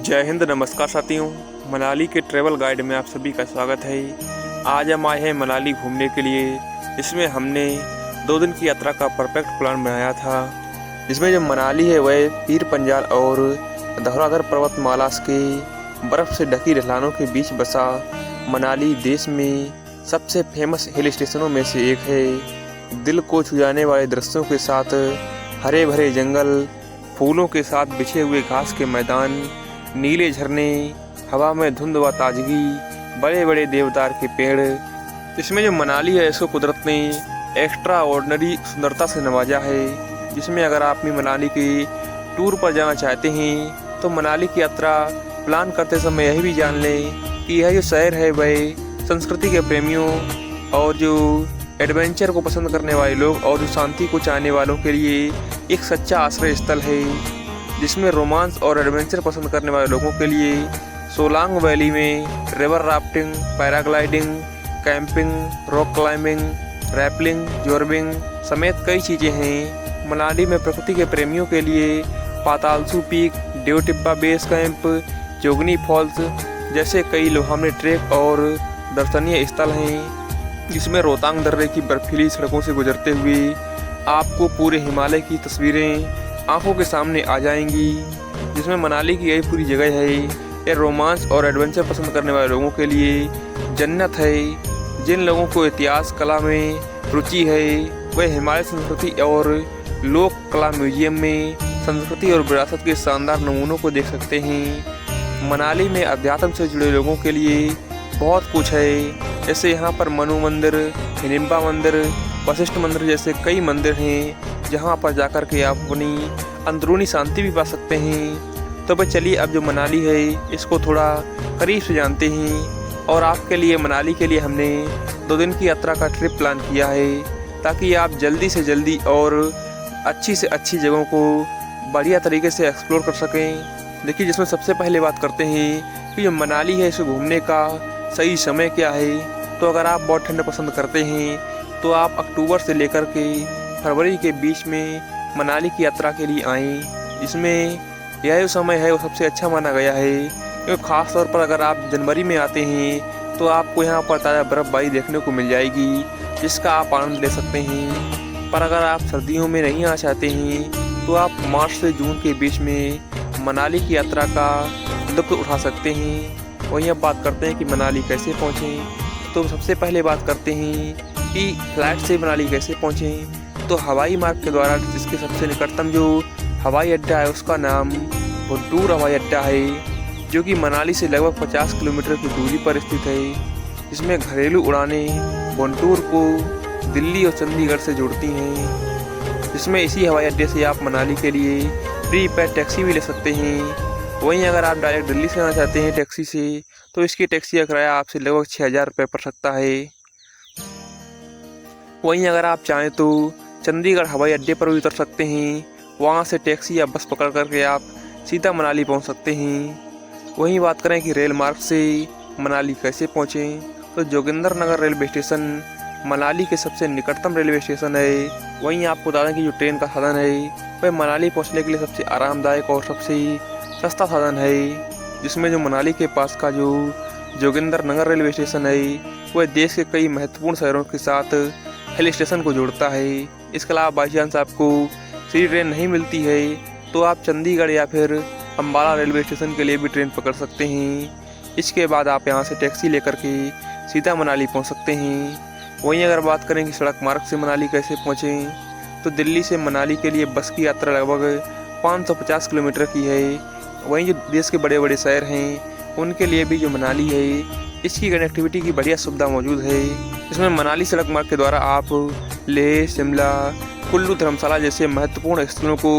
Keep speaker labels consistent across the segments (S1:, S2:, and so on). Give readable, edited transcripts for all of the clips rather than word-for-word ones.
S1: जय हिंद, नमस्कार साथियों। मनाली के ट्रैवल गाइड में आप सभी का स्वागत है। आज हम आए हैं मनाली घूमने के लिए। इसमें हमने 2 दिन की यात्रा का परफेक्ट प्लान बनाया था, जिसमें जो मनाली है वह पीर पंजाल और धौलाधर पर्वतमाला के बर्फ़ से ढकी ढलानों के बीच बसा मनाली देश में सबसे फेमस हिल स्टेशनों में से एक है। दिल को छू जाने वाले दृश्यों के साथ हरे भरे जंगल, फूलों के साथ बिछे हुए घास के मैदान, नीले झरने, हवा में धुंध व ताजगी, बड़े बड़े देवदार के पेड़। इसमें जो मनाली है इसको कुदरत ने एक्स्ट्रा ऑर्डिनरी सुंदरता से नवाजा है, जिसमें अगर आप भी मनाली के टूर पर जाना चाहते हैं तो मनाली की यात्रा प्लान करते समय यही भी जान लें कि यह जो शहर है वह संस्कृति के प्रेमियों और जो एडवेंचर को पसंद करने वाले लोग और जो शांति को चाहने वालों के लिए एक सच्चा आश्रय स्थल है, जिसमें रोमांस और एडवेंचर पसंद करने वाले लोगों के लिए सोलांग वैली में river rafting, paragliding, camping, rock climbing, rappelling, zorbing समेत कई चीज़ें हैं। मनाली में प्रकृति के प्रेमियों के लिए पातालसू पीक, देव टिब्बा बेस कैंप, जोगनी फॉल्स जैसे कई लोहामने ट्रैक और दर्शनीय स्थल हैं, जिसमें रोहतांग दर्रे की बर्फीली सड़कों से गुजरते हुए आपको पूरे हिमालय की तस्वीरें आंखों के सामने आ जाएंगी। जिसमें मनाली की यही पूरी जगह है। ये रोमांस और एडवेंचर पसंद करने वाले लोगों के लिए जन्नत है। जिन लोगों को इतिहास कला में रुचि है वह हिमालय संस्कृति और लोक कला म्यूजियम में संस्कृति और विरासत के शानदार नमूनों को देख सकते हैं। मनाली में अध्यात्म से जुड़े लोगों के लिए बहुत कुछ है, जैसे यहाँ पर मनु मंदिर, हिडिंबा मंदिर, वशिष्ठ मंदिर जैसे कई मंदिर हैं, जहाँ पर जाकर के आप अपनी अंदरूनी शांति भी पा सकते हैं। तो भाई चलिए अब जो मनाली है इसको थोड़ा करीब से जानते हैं। और आपके लिए मनाली के लिए हमने 2 दिन की यात्रा का ट्रिप प्लान किया है, ताकि आप जल्दी से जल्दी और अच्छी से अच्छी जगहों को बढ़िया तरीके से एक्सप्लोर कर सकें। देखिए, जिसमें सबसे पहले बात करते हैं कि जो मनाली है इसे घूमने का सही समय क्या है। तो अगर आप बहुत ठंड पसंद करते हैं तो आप अक्टूबर से लेकर के फरवरी के बीच में मनाली की यात्रा के लिए आएँ। इसमें यह जो समय है वो सबसे अच्छा माना गया है, क्योंकि ख़ास तौर पर अगर आप जनवरी में आते हैं तो आपको यहाँ पर ताज़ा बर्फ़बारी देखने को मिल जाएगी, जिसका आप आनंद ले सकते हैं। पर अगर आप सर्दियों में नहीं आना चाहते हैं तो आप मार्च से जून के बीच में मनाली की यात्रा का लुत्फ़ उठा सकते हैं। वहीं अब बात करते हैं कि मनाली कैसे पहुँचें। तो सबसे पहले बात करते हैं कि फ्लाइट से मनाली कैसे पहुँचें। तो हवाई मार्ग के द्वारा इसके सबसे निकटतम जो हवाई अड्डा है उसका नाम बुंटूर हवाई अड्डा है, जो कि मनाली से लगभग 50 किलोमीटर की दूरी पर स्थित है। इसमें घरेलू उड़ानें बुंटूर को दिल्ली और चंडीगढ़ से जोड़ती हैं। इसमें इसी हवाई अड्डे से आप मनाली के लिए प्रीपेड टैक्सी भी ले सकते हैं। वहीं अगर आप डायरेक्ट दिल्ली से आना चाहते हैं टैक्सी से, तो इसकी टैक्सी का किराया आपसे लगभग 6000 रुपये पड़ सकता है। वहीं अगर आप चाहें तो चंडीगढ़ हवाई अड्डे पर भी उतर सकते हैं। वहां से टैक्सी या बस पकड़ करके आप सीधा मनाली पहुंच सकते हैं। वहीं बात करें कि रेल मार्ग से मनाली कैसे पहुंचें, तो जोगिंदर नगर रेलवे स्टेशन मनाली के सबसे निकटतम रेलवे स्टेशन है। वहीं आपको बता दें कि जो ट्रेन का साधन है वह मनाली पहुंचने के लिए सबसे आरामदायक और सबसे सस्ता साधन है। जिसमें जो मनाली के पास का जो जोगिंदर नगर रेलवे स्टेशन है वह देश के कई महत्वपूर्ण शहरों के साथ हिल स्टेशन को जोड़ता है। इसके अलावा बाई चांस आपको सीधी ट्रेन नहीं मिलती है तो आप चंडीगढ़ या फिर अम्बाला रेलवे स्टेशन के लिए भी ट्रेन पकड़ सकते हैं। इसके बाद आप यहां से टैक्सी लेकर के सीधा मनाली पहुंच सकते हैं। वहीं अगर बात करें कि सड़क मार्ग से मनाली कैसे पहुंचें, तो दिल्ली से मनाली के लिए बस की यात्रा लगभग 550 किलोमीटर की है। वहीं जो देश के बड़े बड़े शहर हैं उनके लिए भी जो मनाली है इसकी कनेक्टिविटी की बढ़िया सुविधा मौजूद है। इसमें मनाली सड़क मार्ग के द्वारा आप लेह, शिमला, कुल्लू, धर्मशाला जैसे महत्वपूर्ण स्थलों को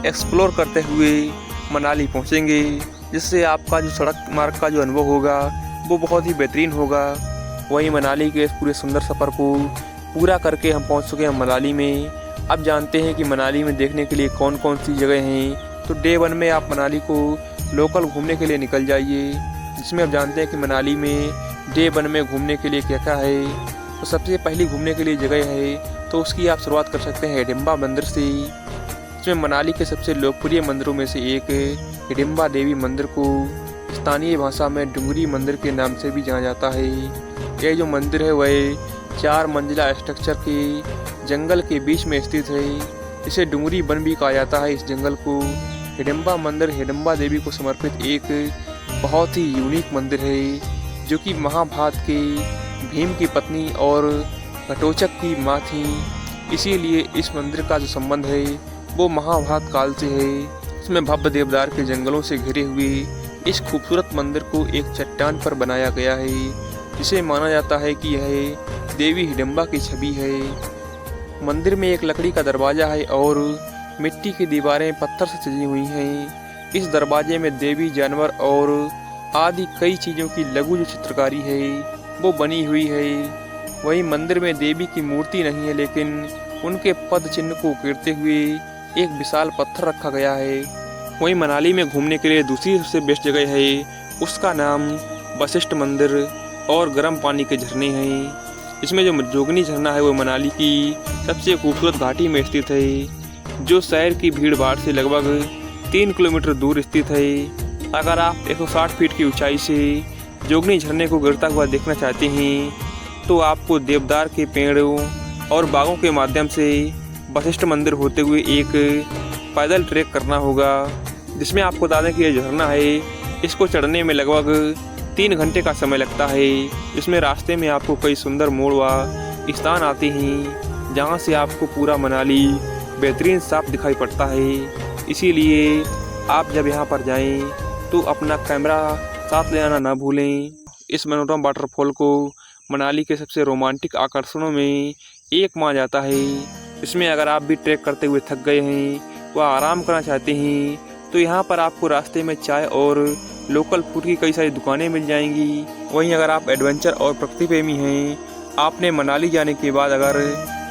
S1: एक्सप्लोर करते हुए मनाली पहुंचेंगे, जिससे आपका जो सड़क मार्ग का जो अनुभव होगा वो बहुत ही बेहतरीन होगा। वहीं मनाली के इस पूरे सुंदर सफ़र को पूरा करके हम पहुंच चुके हैं मनाली में। अब जानते हैं कि मनाली में देखने के लिए कौन कौन सी जगह हैं। तो डे 1 में आप मनाली को लोकल घूमने के लिए निकल जाइए, जिसमें आप जानते हैं कि मनाली में डे 1 में घूमने के लिए क्या क्या है। तो सबसे पहली घूमने के लिए जगह है तो उसकी आप शुरुआत कर सकते हैं हिडिंबा मंदिर से, इसमें मनाली के सबसे लोकप्रिय मंदिरों में से एक हिडिंबा देवी मंदिर को स्थानीय भाषा में डुंगरी मंदिर के नाम से भी जाना जाता है। यह जो मंदिर है वह 4 मंजिला स्ट्रक्चर के जंगल के बीच में स्थित है। इसे डुंगरी वन भी कहा जाता है। इस जंगल को हिडिंबा मंदिर हिडिंबा देवी को समर्पित एक बहुत ही यूनिक मंदिर है, जो कि महाभारत के भीम की पत्नी और घटोत्कच की माँ थी। इसीलिए इस मंदिर का जो संबंध है वो महाभारत काल से है। इसमें भव्य देवदार के जंगलों से घिरे हुए इस खूबसूरत मंदिर को एक चट्टान पर बनाया गया है, जिसे माना जाता है कि यह देवी हिडिंबा की छवि है। मंदिर में एक लकड़ी का दरवाजा है और मिट्टी की दीवारें पत्थर से सजी हुई हैं। इस दरवाजे में देवी, जानवर और आदि कई चीज़ों की लघु जो चित्रकारी है वो बनी हुई है। वहीं मंदिर में देवी की मूर्ति नहीं है, लेकिन उनके पद चिन्ह को उकेरते हुए एक विशाल पत्थर रखा गया है। वहीं मनाली में घूमने के लिए दूसरी सबसे बेस्ट जगह है, उसका नाम वशिष्ठ मंदिर और गर्म पानी के झरने हैं। इसमें जो जोगनी झरना है वो मनाली की सबसे खूबसूरत घाटी में स्थित है, जो शहर की भीड़ भाड़ से लगभग 3 किलोमीटर दूर स्थित है। अगर आप 160 फीट की ऊंचाई से जोगनी झरने को गिरता हुआ देखना चाहते हैं तो आपको देवदार के पेड़ों और बागों के माध्यम से वशिष्ठ मंदिर होते हुए एक पैदल ट्रैक करना होगा, जिसमें आपको बता दें कि यह झरना है, इसको चढ़ने में लगभग 3 घंटे का समय लगता है। जिसमें रास्ते में आपको कई सुंदर मोड़ व स्थान आते हैं, जहां से आपको पूरा मनाली बेहतरीन साफ दिखाई पड़ता है। इसीलिए आप जब यहां पर जाएं तो अपना कैमरा साथ ले आना ना भूलें। इस मनोरम वाटरफॉल को मनाली के सबसे रोमांटिक आकर्षणों में एक माना जाता है। इसमें अगर आप भी ट्रैक करते हुए थक गए हैं व आराम करना चाहते हैं तो यहाँ पर आपको रास्ते में चाय और लोकल फूड की कई सारी दुकानें मिल जाएंगी। वहीं अगर आप एडवेंचर और प्रकृति प्रेमी हैं, आपने मनाली जाने के बाद अगर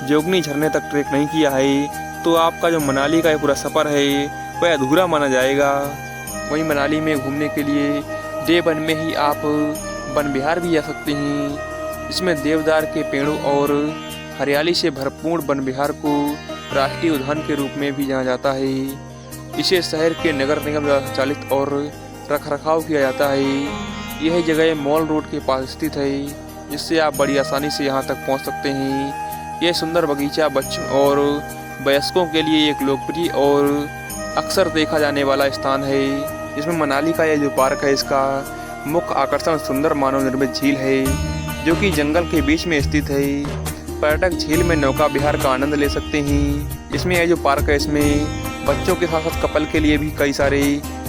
S1: जोगनी झरने तक ट्रैक नहीं किया है तो आपका जो मनाली का ये पूरा सफ़र है वह अधूरा माना जाएगा। वहीं मनाली में घूमने के लिए डे 1 में ही आप वन विहार भी जा सकते हैं। इसमें देवदार के पेड़ों और हरियाली से भरपूर वन विहार को राष्ट्रीय उद्यान के रूप में भी जाना जाता है। इसे शहर के नगर निगम द्वारा संचालित और रखरखाव किया जाता है। यह जगह मॉल रोड के पास स्थित है, जिससे आप बड़ी आसानी से यहां तक पहुंच सकते हैं। यह सुंदर बगीचा बच्चों और वयस्कों के लिए एक लोकप्रिय और अक्सर देखा जाने वाला स्थान है। इसमें मनाली का यह जो पार्क है, इसका मुख्य आकर्षण सुंदर मानव निर्मित झील है, जो कि जंगल के बीच में स्थित है। पर्यटक झील में नौका विहार का आनंद ले सकते हैं। इसमें यह जो पार्क है, इसमें बच्चों के साथ साथ कपल के लिए भी कई सारे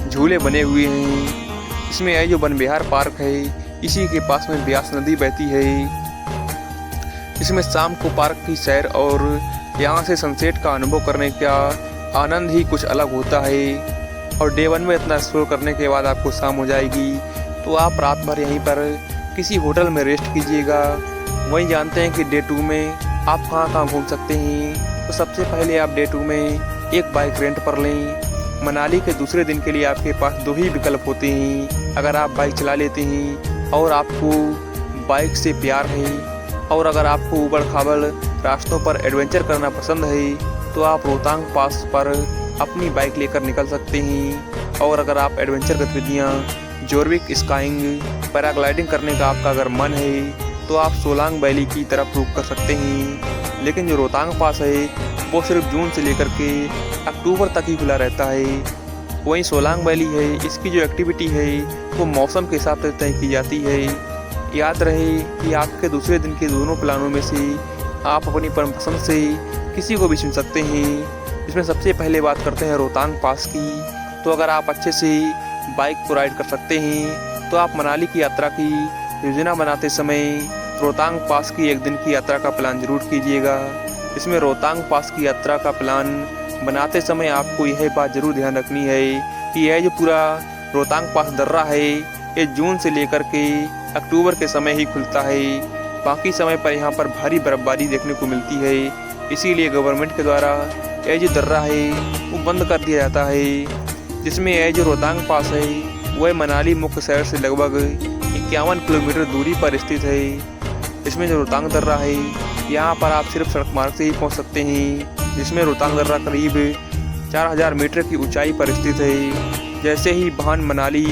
S1: झूले बने हुए हैं। इसमें यह जो वन विहार पार्क है, इसी के पास में ब्यास नदी बहती है। इसमें शाम को पार्क की सैर और यहाँ से सनसेट का अनुभव करने का आनंद ही कुछ अलग होता है। और डे 1 में इतना एक्सप्लोर करने के बाद आपको शाम हो जाएगी तो आप रात भर यहीं पर किसी होटल में रेस्ट कीजिएगा। वहीं जानते हैं कि डे 2 में आप कहाँ घूम सकते हैं। तो सबसे पहले आप डे 2 में एक बाइक रेंट पर लें। मनाली के दूसरे दिन के लिए आपके पास 2 ही विकल्प होते हैं। अगर आप बाइक चला लेते हैं और आपको बाइक से प्यार है और अगर आपको ऊबड़ खाबड़ रास्तों पर एडवेंचर करना पसंद है तो आप रोहतांग पास पर अपनी बाइक लेकर निकल सकते हैं। और अगर आप एडवेंचर गतिविधियाँ जोरविक स्काइंग, पैराग्लाइडिंग करने का आपका अगर मन है तो आप सोलांग वैली की तरफ रुख कर सकते हैं। लेकिन जो रोहतांग पास है वो सिर्फ जून से लेकर के अक्टूबर तक ही खुला रहता है। वहीं सोलांग वैली है, इसकी जो एक्टिविटी है वो मौसम के हिसाब से तय की जाती है। याद रहे कि आपके दूसरे दिन के दोनों प्लानों में से आप अपनी पसंद से किसी को भी चुन सकते हैं। इसमें सबसे पहले बात करते हैं रोहतांग पास की। तो अगर आप अच्छे से बाइक को राइड कर सकते हैं तो आप मनाली की यात्रा की योजना बनाते समय रोहतांग पास की 1 दिन की यात्रा का प्लान जरूर कीजिएगा। इसमें रोहतांग पास की यात्रा का प्लान बनाते समय आपको यह बात जरूर ध्यान रखनी है कि यह जो पूरा रोहतांग पास दर्रा है ये जून से लेकर के अक्टूबर के समय ही खुलता है। बाकी समय पर यहाँ पर भारी बर्फबारी देखने को मिलती है। इसीलिए गवर्नमेंट के द्वारा यह जो दर्रा है वो बंद कर दिया जाता है। जिसमें यह जो रोहतांग पास है वह मनाली मुख्य शहर से लगभग 51 किलोमीटर दूरी पर स्थित है। इसमें जो रोहतांग दर्रा है यहाँ पर आप सिर्फ सड़क मार्ग से ही पहुँच सकते हैं। जिसमें रोहतांग दर्रा करीब 4000 मीटर की ऊंचाई पर स्थित है। जैसे ही वाहन मनाली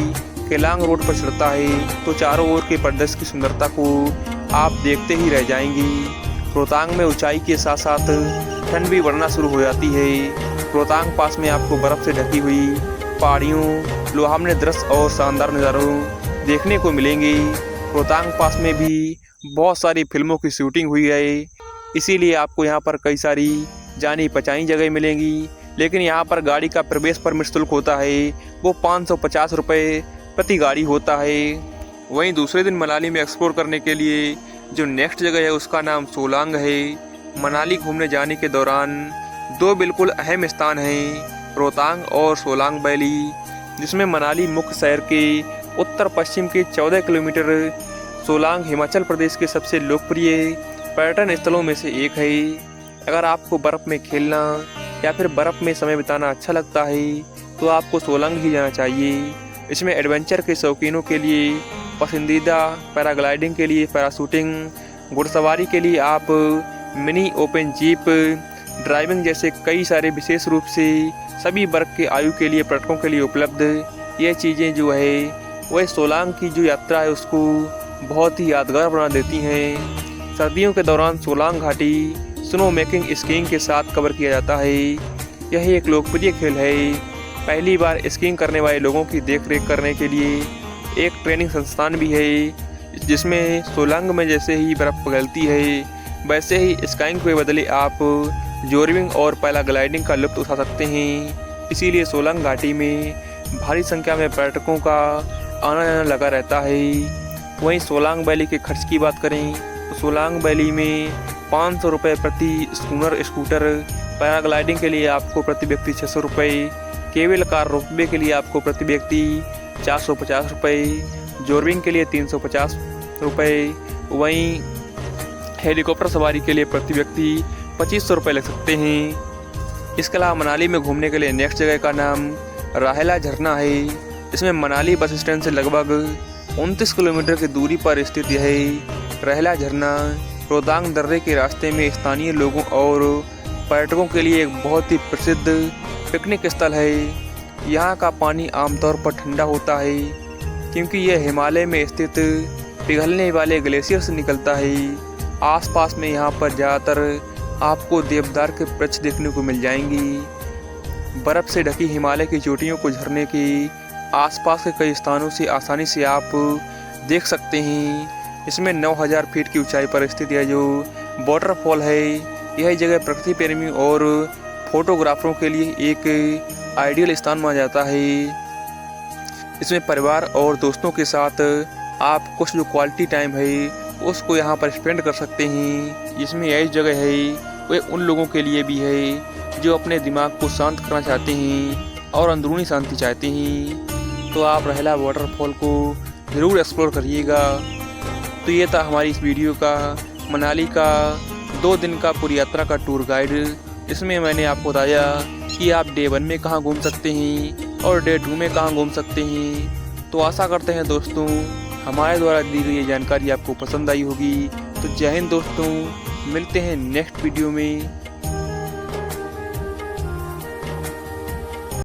S1: केलांग रोड पर चढ़ता है तो चारों ओर के परिदृश्य की सुंदरता को आप देखते ही रह जाएंगे। रोहतांग में ऊंचाई के साथ साथ ठंड भी बढ़ना शुरू हो जाती है। रोहतांग पास में आपको बर्फ से ढकी हुई पहाड़ियों, लुभावने दृश्य और शानदार नज़ारों देखने को मिलेंगे। रोहतांग पास में भी बहुत सारी फिल्मों की शूटिंग हुई है, इसीलिए आपको यहाँ पर कई सारी जानी पहचानी जगह मिलेंगी। लेकिन यहाँ पर गाड़ी का प्रवेश परमिट शुल्क होता है, वो 550 रुपये प्रति गाड़ी होता है। वहीं दूसरे दिन मनाली में एक्सप्लोर करने के लिए जो नेक्स्ट जगह है उसका नाम सोलांग है। मनाली घूमने जाने के दौरान दो बिल्कुल अहम स्थान हैं, रोहतांग और सोलांग वैली, जिसमें मनाली मुख्य शहर के उत्तर पश्चिम के 14 किलोमीटर सोलांग हिमाचल प्रदेश के सबसे लोकप्रिय पर्यटन स्थलों में से एक है। अगर आपको बर्फ़ में खेलना या फिर बर्फ़ में समय बिताना अच्छा लगता है तो आपको सोलांग ही जाना चाहिए। इसमें एडवेंचर के शौकीनों के लिए पसंदीदा, पैराग्लाइडिंग के लिए पैराशूटिंग, घुड़सवारी के लिए आप मिनी ओपन जीप, ड्राइविंग जैसे कई सारे विशेष रूप से सभी वर्ग के आयु के लिए पर्यटकों के लिए उपलब्ध ये चीज़ें जो है वह सोलांग की जो यात्रा है उसको बहुत ही यादगार बना देती हैं। सर्दियों के दौरान सोलांग घाटी स्नो मेकिंग स्कीइंग के साथ कवर किया जाता है। यह एक लोकप्रिय खेल है। पहली बार स्कीइंग करने वाले लोगों की देखरेख करने के लिए एक ट्रेनिंग संस्थान भी है, जिसमें सोलांग में जैसे ही बर्फ़ पिघलती है वैसे ही स्काइंग के बदले आप जोरविंग और पैराग्लाइडिंग का लुत्फ़ उठा सकते हैं। इसीलिए सोलांग घाटी में भारी संख्या में पर्यटकों का आना जाना लगा रहता है। वहीं सोलांग वैली के खर्च की बात करें तो सोलांग वैली में 500 रुपये प्रति स्कूटर, पैराग्लाइडिंग के लिए आपको प्रति व्यक्ति 600 रुपये, केबल कार रोपवे के लिए आपको प्रति व्यक्ति 450 रुपये, जोरविंग के लिए 350 रुपये, वहीं हेलीकॉप्टर सवारी के लिए प्रति व्यक्ति 2500 रुपये लग सकते हैं। इसके अलावा मनाली में घूमने के लिए नेक्स्ट जगह का नाम राहेला झरना है। इसमें मनाली बस स्टैंड से लगभग 29 किलोमीटर की दूरी पर स्थित है। राहेला झरना रोहतांग दर्रे के रास्ते में स्थानीय लोगों और पर्यटकों के लिए एक बहुत ही प्रसिद्ध पिकनिक स्थल है। यहाँ का पानी आमतौर पर ठंडा होता है क्योंकि यह हिमालय में स्थित पिघलने वाले ग्लेशियर से निकलता है। आसपास में यहाँ पर ज़्यादातर आपको देवदार के वृक्ष देखने को मिल जाएंगी। बर्फ़ से ढकी हिमालय की चोटियों को झरने के आसपास के कई स्थानों से आसानी से आप देख सकते हैं। इसमें 9000 फीट की ऊंचाई पर स्थित है जो वाटरफॉल है। यह जगह प्रकृति प्रेमी और फोटोग्राफरों के लिए एक आइडियल स्थान माना जाता है। इसमें परिवार और दोस्तों के साथ आप कुछ जो क्वालिटी टाइम है उसको यहाँ पर स्पेंड कर सकते हैं। जिसमें यह जगह है वह उन लोगों के लिए भी है जो अपने दिमाग को शांत करना चाहते हैं और अंदरूनी शांति चाहते हैं। तो आप राहेला वाटरफॉल को ज़रूर एक्सप्लोर करिएगा। तो ये था हमारी इस वीडियो का मनाली का 2 दिन का पूरी यात्रा का टूर गाइड। इसमें मैंने आपको बताया कि आप डे 1 में कहाँ घूम सकते हैं और डे 2 में कहाँ घूम सकते हैं। तो आशा करते हैं दोस्तों हमारे द्वारा दी गई ये जानकारी आपको पसंद आई होगी। तो जय हिंद दोस्तों, मिलते हैं नेक्स्ट वीडियो में।